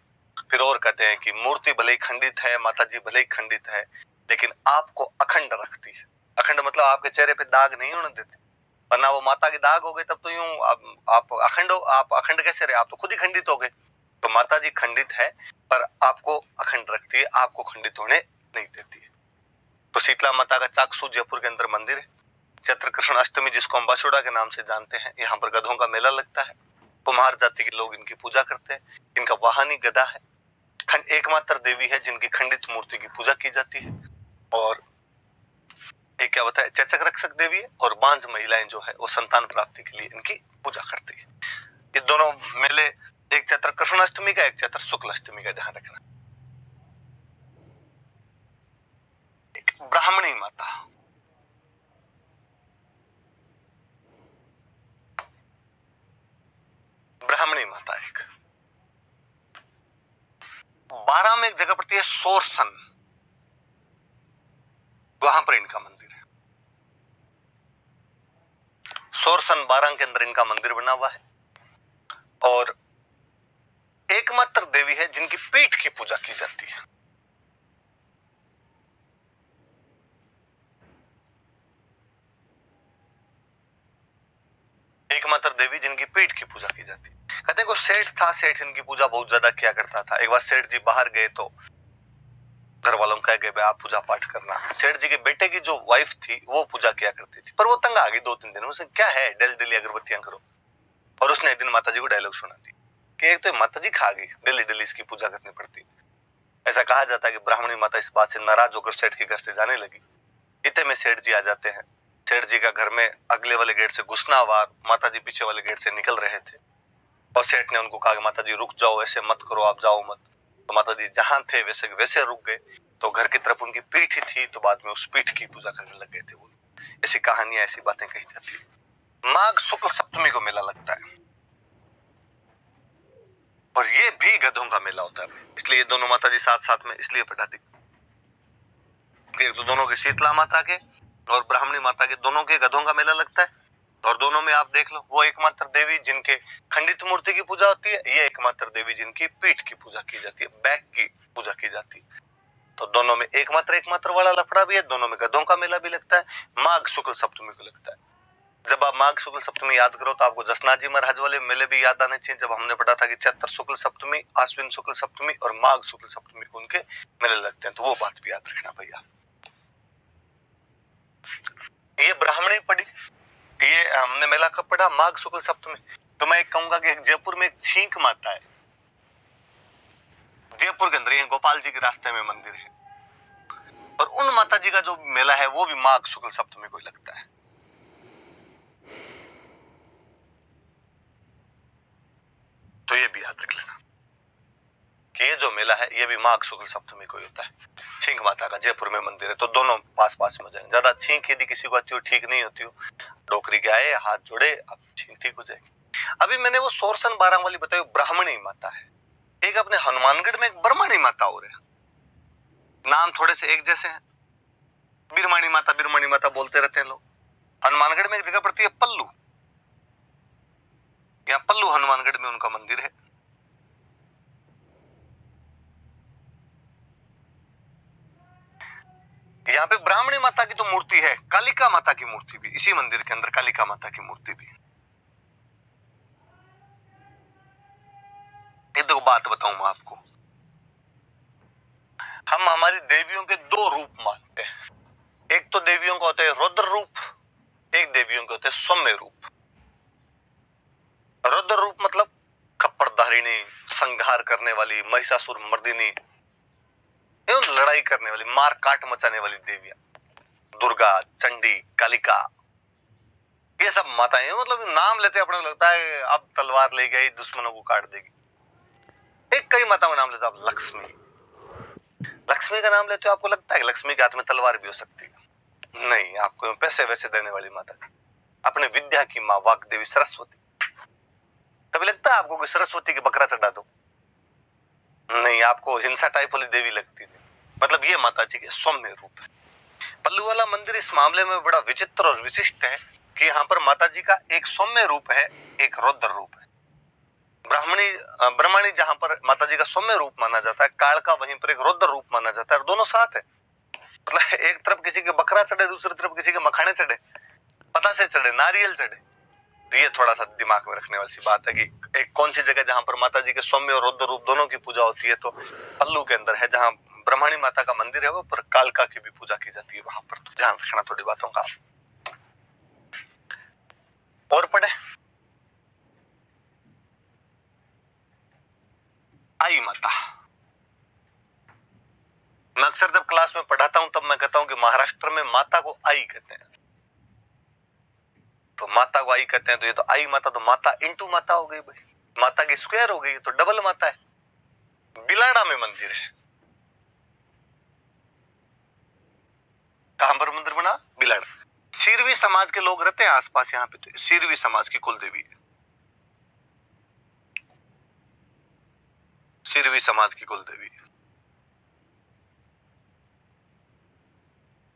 फिर और कहते हैं कि मूर्ति भले ही खंडित है, माता जी भले ही खंडित है, लेकिन आपको अखंड रखती है। अखंड मतलब आपके चेहरे पे दाग नहीं होने देती, वरना वो माता के दाग हो गए तब तो यूं आप अखंड हो। आप अखंड कैसे रहे? आप तो खुद ही खंडित हो गए। तो माता जी खंडित है पर आपको अखंड रखती है, आपको खंडित होने नहीं देती है। तो शीतला माता का चाकसू जयपुर के अंदर मंदिर है। चैत्र कृष्ण अष्टमी जिसको हम बसुड़ा के नाम से जानते हैं, यहाँ पर गधों का मेला लगता है। कुम्हार जाति के लोग इनकी पूजा करते हैं। इनका वाहन ही गधा है। एकमात्र देवी है जिनकी खंडित मूर्ति की पूजा की जाती है। और एक क्या बताया, चेचक रक्षक देवी है और बांझ महिलाएं जो है वो संतान प्राप्ति के लिए इनकी पूजा करती है। ये दोनों मेले, एक चैत्र कृष्ण अष्टमी का, एक चैत्र शुक्ल अष्टमी का, ध्यान रखना। एक ब्राह्मणी माता, ब्राह्मणी माता एक 12 में एक जगह पड़ती है सोरसन, वहां पर इनका मंदिर है। सोरसन 12 के अंदर इनका मंदिर बना हुआ है और एकमात्र देवी है जिनकी पीठ की पूजा की जाती है। एकमात्र देवी जिनकी पीठ की पूजा की जाती है। कहते हैं को सेठ था, सेठ इनकी पूजा बहुत ज्यादा किया करता था। एक बार सेठ जी बाहर गए तो घर वालों कह गए आप पूजा पाठ करना। सेठ जी के बेटे की जो वाइफ थी वो पूजा किया करती थी, पर वो तंग आ गई 2-3 दिन। उसने क्या है, डेली डेली अगरबत्तियां करो। और उसने एक दिन माता जी को डायलॉग सुना दी कि एक तो माता जी खा गई, डेली डेली इसकी पूजा करनी पड़ती। ऐसा कहा जाता है कि ब्राह्मणी माता इस बात से नाराज होकर सेठ के घर से जाने लगी। इतने में सेठ जी आ जाते हैं। सेठ जी का घर में अगले वाले गेट से घुसना वार, माता जी पीछे वाले गेट से निकल रहे थे और सेठ ने उनको कहा कि माता जी रुक जाओ, ऐसे मत करो, आप जाओ मत। तो माता जी जहां थे वैसे वैसे रुक गए। तो घर की तरफ उनकी पीठ ही थी, तो बाद में उस पीठ की पूजा करने लग गए थे वो। ऐसी कहानियां, ऐसी बातें कही जाती है। माघ शुक्ल सप्तमी को मेला लगता है और ये भी गधों का मेला होता है। इसलिए दोनों माता जी साथ साथ में इसलिए बैठा दी, तो दोनों के, शीतला माता के और ब्राह्मणी माता के, दोनों के गधों का मेला लगता है। और दोनों में आप देख लो, वो एकमात्र देवी जिनके खंडित मूर्ति की पूजा होती है, ये एकमात्र देवी जिनकी पीठ की पूजा की जाती है, बैक की पूजा की जाती है। तो दोनों में एकमात्र वाला लफड़ा भी है। दोनों में गधों का मेला भी लगता है। माघ शुक्ल सप्तमी को लगता है। जब आप माघ शुक्ल सप्तमी याद करो तो आपको जसनाथ जी महाराज वाले मेले भी याद आने चाहिए। जब हमने पढ़ा था कि चैत्र शुक्ल सप्तमी, आश्विन शुक्ल सप्तमी और माघ शुक्ल सप्तमी को उनके मेले लगते हैं, तो वो बात भी याद रखना भैया। ये ब्राह्मणी पढ़ी, ये हमने मेला कब पढ़ा? माघ शुक्ल सप्तमी। तो मैं कहूंगा कि जयपुर में एक छींक माता है, जयपुर के अंदर, ये गोपाल जी के रास्ते में मंदिर है। और उन माता जी का जो मेला है वो भी माघ शुक्ल सप्तमी को लगता है। तो ये भी याद रख लेना कि ये जो मेला है ये भी माघ शुक्ल सप्तमी को होता है। छींक माता का जयपुर में मंदिर है। तो दोनों पास पास में हो जाएंगे। ज्यादा छींक यदि किसी को आती हो, ठीक नहीं होती हो, डोकरी के आए, हाथ जोड़े, अब छींक ठीक हो जाएगी। अभी मैंने वो सोरसन 12 वाली बताई, ब्राह्मणी माता है। एक अपने हनुमानगढ़ में एक ब्रह्मणी माता हो रहे हैं, नाम थोड़े से एक जैसे हैं। बिरमाणी माता बोलते रहते हैं लोग। हनुमानगढ़ में एक जगह पड़ती है पल्लू, यहाँ पल्लू हनुमानगढ़ में उनका मंदिर है। यहाँ पे ब्राह्मणी माता की तो मूर्ति है, कालिका माता की मूर्ति भी इसी मंदिर के अंदर, कालिका माता की मूर्ति भी। ये दो बात बताऊं मैं आपको, हम हमारी देवियों के 2 रूप मानते हैं। एक तो देवियों का होता है रुद्र रूप, एक देवियों के होते हैं सौम्य रूप। रुद्र रूप मतलब खप्पड़धारिणी, संहार करने वाली, महिषासुर मर्दिनी, लड़ाई करने वाली, मार काट मचाने वाली देवियां, दुर्गा, चंडी, कालिका, ये सब माताएं। मतलब नाम लेते अपने को लगता है अब तलवार ले गई दुश्मनों को काट देगी। एक कई माताओं का नाम लेते आप, लक्ष्मी, लक्ष्मी का नाम लेते हो, आपको लगता है कि लक्ष्मी के हाथ में तलवार भी हो सकती है? नहीं, आपको पैसे वैसे देने वाली माता, अपने विद्या की माँ वाक देवी सरस्वती। कभी लगता है आपको कि सरस्वती के बकरा चढ़ा दो? नहीं, आपको हिंसा टाइप वाली देवी लगती थी। मतलब ये माता जी के सौम्य रूप है। पल्लू वाला मंदिर इस मामले में बड़ा विचित्र और विशिष्ट है कि यहाँ पर माता जी का एक सौम्य रूप है, एक रौद्र रूप है। ब्राह्मणी जहां पर माता जी का सौम्य रूप माना जाता है, काल का वहीं पर एक रौद्र रूप माना जाता है, और दोनों साथ है। मतलब एक तरफ किसी के बकरा चढ़े, दूसरी तरफ किसी के मखाने चढ़े, पतासे चढ़े, नारियल चढ़े। तो ये थोड़ा सा दिमाग में रखने वाली सी बात है कि एक कौन सी जगह जहां पर माता जी के सौम्य और रौद्र रूप दोनों की पूजा होती है, तो पल्लू के अंदर है, जहां ब्रह्मणी माता का मंदिर है वो पर कालका की भी पूजा की जाती है वहां पर। तो ध्यान रखना थोड़ी बातों का। और पढ़े आई माता। मैं अक्सर जब क्लास में पढ़ाता हूं तब मैं कहता हूं कि महाराष्ट्र में माता को आई कहते हैं। तो माता को आई कहते हैं, तो ये तो आई माता, तो माता इंटू माता हो गई भाई, माता की स्क्वायर हो गई, तो डबल माता है। बिलाड़ा में मंदिर है। कहां पर मंदिर बना? बिलाड़ा। सिरवी समाज के लोग रहते हैं आसपास यहाँ पे, तो सिरवी समाज की कुल देवी है। सिरवी समाज की कुल देवी है।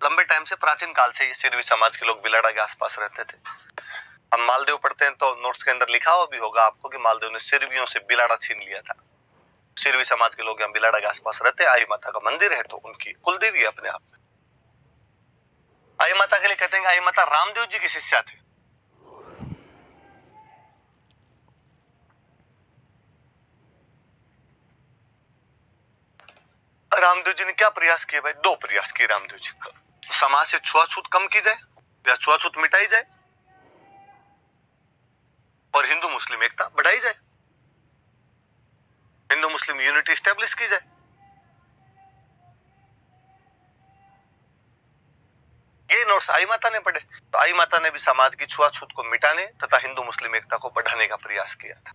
लंबे टाइम से, प्राचीन काल से ये सिरवी समाज के लोग बिलाड़ा के आसपास रहते थे। हम मालदेव पढ़ते हैं तो नोट्स के अंदर लिखा हुआ भी होगा आपको कि मालदेव ने सिरवियों से बिलाड़ा छीन लिया था। सिरवी समाज के लोग यहाँ बिलाड़ा के आसपास रहते हैं। आई माता का मंदिर है, तो उनकी कुलदेवी है अपने आप में। आई माता के लिए कहते हैं आई माता रामदेव जी की शिष्या थे। रामदेव जी ने क्या प्रयास किए भाई? दो प्रयास किए रामदेव जी। समाज से छुआछूत कम की जाए या छुआछूत मिटाई जाए, और हिंदू मुस्लिम एकता बढ़ाई जाए, हिंदू मुस्लिम यूनिटी स्टैब्लिश की जाए। ये नोट्स आई माता ने पढ़े। तो आई माता ने भी समाज की छुआछूत को मिटाने तथा हिंदू मुस्लिम एकता को बढ़ाने का प्रयास किया था।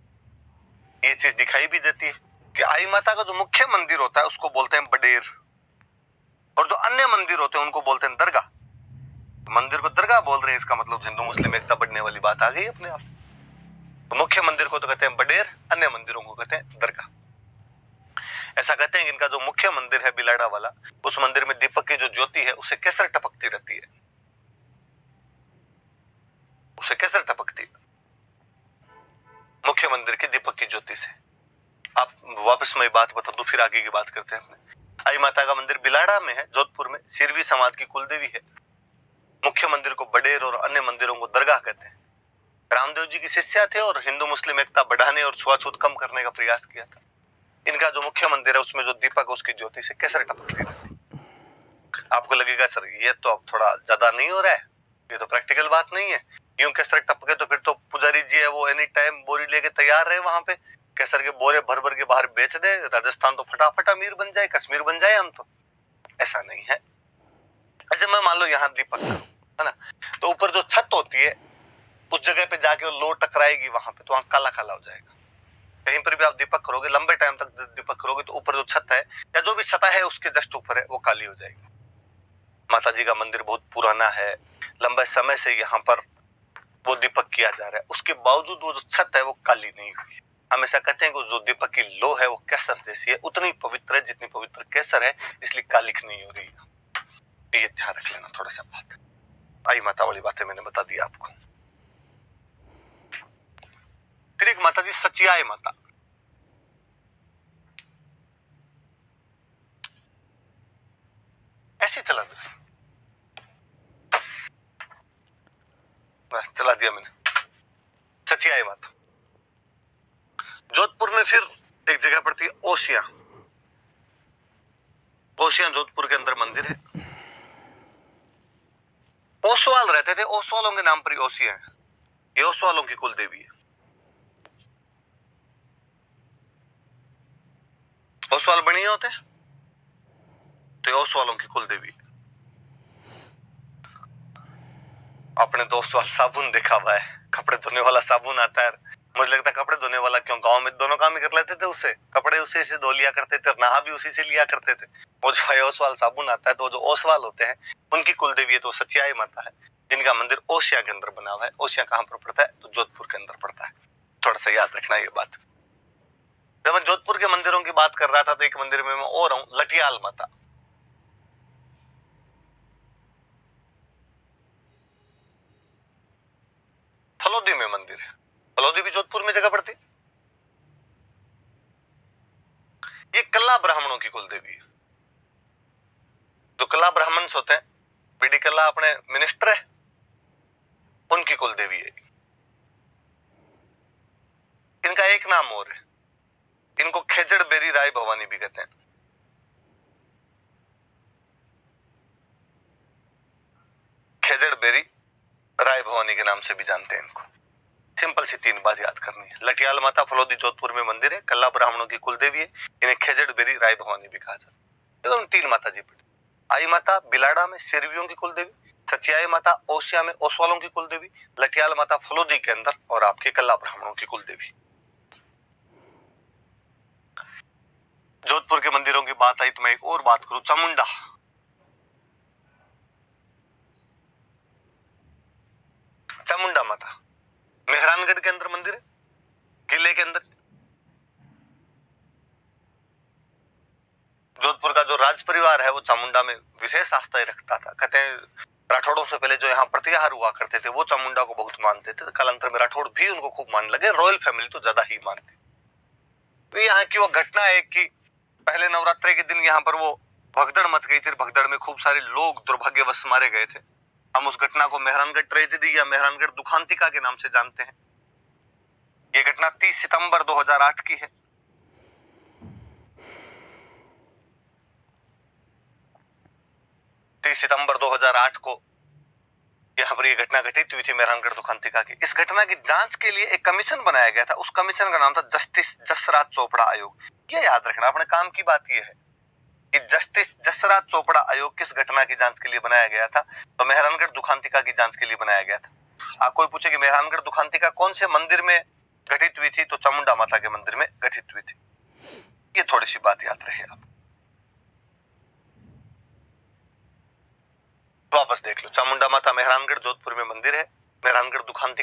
ये चीज दिखाई भी देती है कि आई माता का जो मुख्य मंदिर होता है उसको बोलते हैं बडेर, और जो अन्य मंदिर होते हैं उनको बोलते हैं दरगाह। मंदिर को दरगाह बोल रहे हैं, इसका मतलब हिंदू मुस्लिम एकता बढ़ने वाली बात आ गई अपने आप। तो मुख्य मंदिर को तो कहते हैं बडेर, अन्य मंदिरों को कहते हैं दरगाह। ऐसा कहते हैं कि इनका जो मुख्य मंदिर है बिलाड़ा वाला, उस मंदिर में दीपक की जो ज्योति है उसे केसर टपकती रहती है, उसे केसर टपकती है मुख्य मंदिर के दीपक की ज्योति से। आप वापस मैं बात बता दूं, फिर आगे की बात करते हैं अपने। आई माता का मंदिर बिलाड़ा में है, जोधपुर में। सिरवी समाज की कुलदेवी है। मुख्य मंदिर को बडेर और अन्य मंदिरों को दरगाह कहते हैं। रामदेव जी की शिष्या थे और हिंदू मुस्लिम एकता बढ़ाने और छुआछूत कम करने का प्रयास किया था। इनका जो मुख्य मंदिर है उसमें जो दीपक है उसकी ज्योति से केसर टपकती रहती। आपको लगेगा सर ये तो अब थोड़ा ज्यादा नहीं हो रहा है, ये तो प्रैक्टिकल बात नहीं है। यूं केसर टपके तो फिर तो पुजारी जी है वो एनी टाइम बोरी लेके तैयार रहे वहां पे, केसर के बोरे भर भर के बाहर बेच दे, राजस्थान तो फटाफट अमीर बन जाए, कश्मीर बन जाए हम तो। ऐसा नहीं है। ऐसे मैं मान लो यहाँ दीपक है ना, तो ऊपर जो छत होती है उस जगह पे जाके लो टकराएगी वहां पे, तो वहां काला काला हो जाएगा। कहीं पर भी आप दीपक करोगे, लंबे टाइम तक दीपक करोगे, तो ऊपर जो छत है या जो भी सतह है उसके जस्ट ऊपर है वो काली हो जाएगी। माता जी का मंदिर बहुत पुराना है, लंबे समय से यहाँ पर वो दीपक किया जा रहा है, उसके बावजूद वो जो छत है वो काली नहीं हुई। हमेशा कहते हैं कि जो दीपक की लो है वो केसर जैसी है, उतनी पवित्र है जितनी पवित्र केसर है, इसलिए कालिक नहीं हो रही है। ये ध्यान रख लेना थोड़ा सा बात। आई माता वाली बातें मैंने बता दी आपको। फिर एक माता जी सचियाय माता। ऐसे चला दो, चला दिया मैंने। सचियाय माता जोधपुर में। फिर एक जगह पड़ती है ओसिया। ओसिया जोधपुर के अंदर मंदिर है। ओसवाल रहते थे, ओसवालों के नाम पर ही ओसिया है। ये ओसवालों की कुल देवी है। ओसवाल बढ़िया होते हैं तो ये ओसवालों की कुल देवी है। आपने तो ओसवाल साबुन देखा हुआ है, कपड़े धोने वाला साबुन आता है। मुझे लगता है कपड़े धोने वाला क्यों, गांव में दोनों काम ही कर लेते थे उससे, कपड़े उसी से धो लिया करते थे, नहा भी उसी से लिया करते थे। वो जो ओसवाल साबुन आता है, तो जो ओसवाल होते हैं उनकी कुल देवी है तो सचियाई माता है, जिनका मंदिर ओसिया के अंदर बना हुआ है। ओसिया कहां पर पड़ता है? तो जोधपुर के अंदर पड़ता है। थोड़ा सा याद रखना ये बात। जब मैं जोधपुर के मंदिरों की बात कर रहा था तो एक मंदिर में मैं और हूं, लठियाल माता। फलोदी में मंदिर है। फलोदी भी जोधपुर में जगह पड़ती। ये कल्ला ब्राह्मणों की कुल देवी है। जो कल्ला ब्राह्मण्स होते हैं, बीडी कल्ला अपने मिनिस्टर है, उनकी कुल देवी है। इनका एक नाम और है, इनको खेजड़ बेरी राय भवानी भी कहते हैं। खेजड़ बेरी राय भवानी के नाम से भी जानते हैं इनको। सिंपल सी 3 बात याद करनी है। लठियाल माता फलोदी जोधपुर में मंदिर है, कल्ला ब्राह्मणों की कुल देवी है, इन्हें खेजड़ बेरी राय भवानी भी कहा जाता है। तो 3 माता जी पड़ी। आई माता बिलाड़ा में सिरवियों की कुल देवी, सचियाई माता ओसिया में ओसवालों की कुल देवी, लठियाल माता फलोदी के अंदर और आपके कल्ला ब्राह्मणों की कुल देवी। जोधपुर के मंदिरों की बात आई तो मैं एक और बात करूं, चामुंडा। चामुंडा माता मेहरानगढ़ के अंदर मंदिर है, किले के अंदर। जोधपुर का जो राज परिवार है वो चामुंडा में विशेष आस्था रखता था। कहते हैं राठौड़ों से पहले जो यहाँ प्रतिहार हुआ करते थे वो चामुंडा को बहुत मानते थे। कालांतर में राठौड़ भी उनको खूब मानने लगे, रॉयल फैमिली तो ज्यादा ही मानते। तो यहाँ की वो घटना है कि पहले नवरात्रि के दिन यहाँ पर वो भगदड़ मच गई थी। भगदड़ में खूब सारे लोग दुर्भाग्यवश मारे गए थे। हम उस घटना को मेहरानगढ़ ट्रेजेडी या मेहरानगढ़ दुखांतिका के नाम से जानते हैं। ये घटना 30 सितंबर 2008 की है। सितंबर 2008 को यहाँ पर ये घटना घटित हुई थी मेहरानगढ़ दुखांतिका की। इस घटना की जांच के लिए एक कमीशन बनाया गया था। उस कमीशन का नाम था जस्टिस जसराज चोपड़ा आयोग। ये याद रखना, अपने काम की बात ये है कि जस्टिस जसराज चोपड़ा आयोग किस घटना की जांच के लिए बनाया गया था? तो मेहरानगढ़ दुखांतिका की जांच के लिए बनाया गया था। कोई पूछे कि मेहरानगढ़ दुखांतिका कौन से मंदिर में घटित हुई थी, तो चामुंडा माता के मंदिर में घटित हुई थी। ये थोड़ी सी बात याद रहे आप। वापस देख लो, चामुंडा माता मेहरानगढ़ जोधपुर में मंदिर है, मेहरानगढ़ दुखांतिका